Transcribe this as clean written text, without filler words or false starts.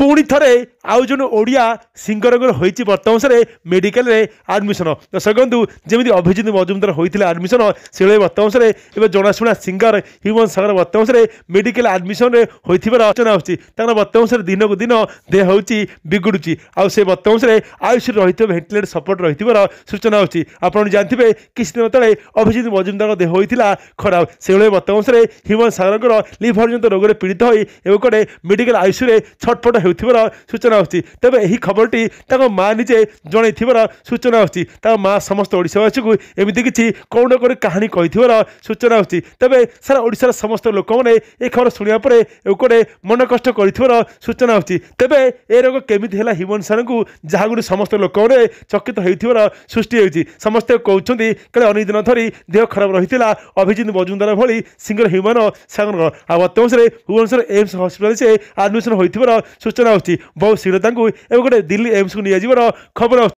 पुणी थे आउ जन ओडिया सिंगर होती बर्तमान मेडिकल आडमिशन दर्शक बंधु जमी अभिजित मजुमदार होता आडमिशन से बर्तमान जनाशुना सिंगर ह्यूमन सागर बर्तमान मेडिकल आडमिशन होता सूचना बर्तमान दिन को दिन देह हूँ बिगुड़ी आउ से बर्तमान आयुष रही भेंटिलेटर सपोर्ट रही सूचना आप जानते किसी दिन तेज अभिजित मजुमदार देह होता खराब से बर्तमान ह्यूमन सागर लिभर जनित रोग पीड़ित होते मेडिकल आयुष छटपट होता सूचना तेज यही खबरटी माँ निजे जन सूचना माँ समस्त ओडिशावासी को एमती किसी कौन न कौन कहानी कही सूचना तेज सारा ओडिशार समस्त लोक मैंने ये खबर शुणा गोटे मन कष्ट कर सूचना तेज ए रोग केमी है ह्यूमन सार को जहाँ गुड़ समस्त लोक मैंने चकित हो सृष्टि होती समस्ते कहते कहे अनेक दिन धरी देह खराब रही अभिजित मजुमदार भली सिंगर ह्यूमन सागर बर्तमान भुवनेश्वर एम्स हस्पिटाल से आडमिशन होता सूचना बहुत शीघ्र गोटे दिल्ली एम्स को नहीं खबर।